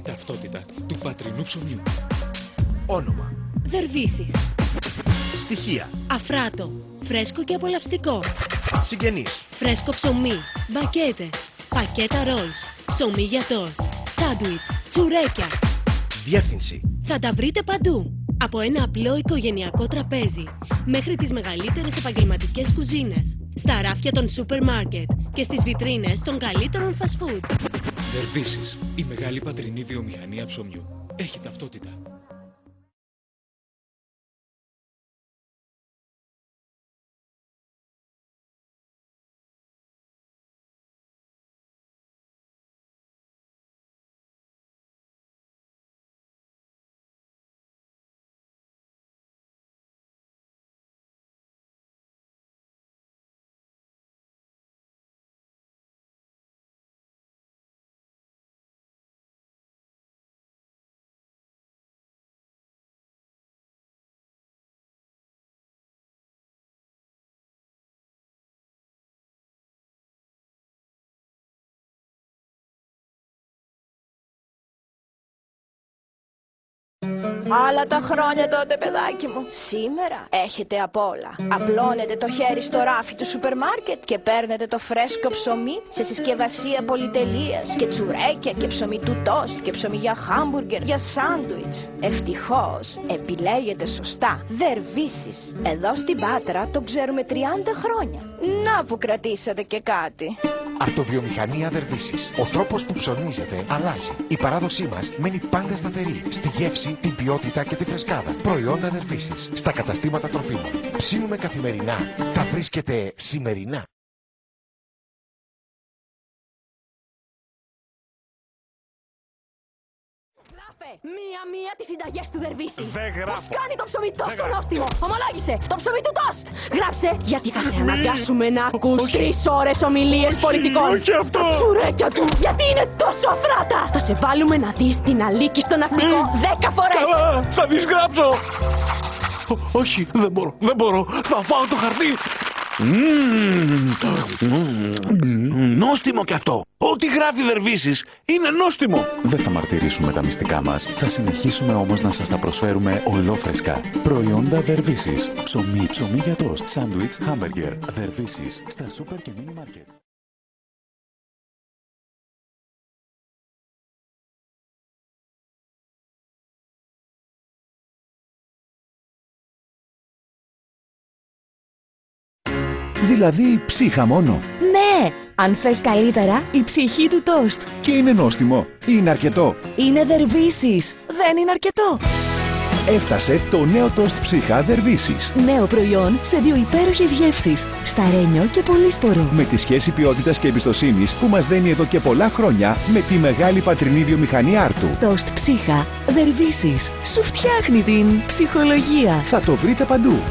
ταυτότητα του πατρινού ψωμιού. Όνομα. Δερβίσης. Στοιχεία. Αφράτο. Φρέσκο και απολαυστικό. Συγγενείς. Φρέσκο ψωμί. Μπακέτες. Πακέτα ρολς. Ψωμί για τόστ. Σάντουιτς. Τσουρέκια. Διεύθυνση. Θα τα βρείτε παντού. Από ένα απλό οικογενειακό τραπέζι μέχρι τις μεγαλύτερες επαγγελματικές κουζίνες. Στα ράφια των σούπερ μάρκετ και στις βιτρίνες των καλύτερων fast food. Δερβίσης, η μεγάλη πατρινή βιομηχανία ψωμιού. Έχει ταυτότητα. Άλλα τα χρόνια τότε, παιδάκι μου. Σήμερα έχετε απ' όλα. Απλώνετε το χέρι στο ράφι του σούπερ μάρκετ και παίρνετε το φρέσκο ψωμί σε συσκευασία πολυτελείας και τσουρέκια και ψωμί του τόστ και ψωμί για χάμπουργκερ, για σάντουιτς. Ευτυχώς επιλέγετε σωστά. Δερβίσης. Εδώ στην Πάτρα το ξέρουμε 30 χρόνια. Να που κρατήσατε και κάτι. Αρτοβιομηχανία Δερβίσης. Ο τρόπος που ψωνίζεται αλλάζει. Η παράδοσή μας μένει πάντα σταθερή. Στη γεύση, την ποιότητα και τη φρεσκάδα. Προϊόντα Δερβίσης. Στα καταστήματα τροφίμων. Ψήνουμε καθημερινά. Τα βρίσκετε σημερινά. Μία-μία τις συνταγές του Δερβίση. Δεν γράφω. Πώς κάνει το ψωμί τόσο νόστιμο. Ομολόγησε το ψωμί του τόστ. Γράψε, γιατί θα σε αναγκάσουμε να ακούς 3 ώρες ομιλίες πολιτικών. Όχι αυτό. Τα τσουρέκια του, γιατί είναι τόσο αφράτα. Θα σε βάλουμε να δεις την αλήκη στο ναυτικό 10 φορές. Καλά, θα τις γράψω. Όχι, δεν μπορώ. Θα φάω το χαρτί. Νόστιμο κι αυτό. Ό,τι γράφει Δερβίσης είναι νόστιμο. Δεν θα μαρτυρήσουμε τα μυστικά μας. Θα συνεχίσουμε όμως να σας τα προσφέρουμε ολόφρεσκα. Προϊόντα Δερβίσης. Ψωμί για τόστ, σάντουιτς, χάμπεργκερ. Δερβίσης στα σούπερ και μίνι μάρκετ. Δηλαδή ψύχα μόνο. Ναι, αν θες καλύτερα, η ψυχή του τόστ. Και είναι νόστιμο. Είναι αρκετό. Είναι Δερβίσης. Δεν είναι αρκετό. Έφτασε το νέο τόστ ψύχα Δερβίσης. Νέο προϊόν σε 2 υπέροχες γεύσεις. Σταρένιο και πολύσπορο. Με τη σχέση ποιότητας και εμπιστοσύνης που μας δένει εδώ και πολλά χρόνια με τη μεγάλη πατρινή βιομηχανία Άρτου. Τόστ ψύχα Δερβίσης. Σου φτιάχνει την ψυχολογία. Θα το βρείτε παντού.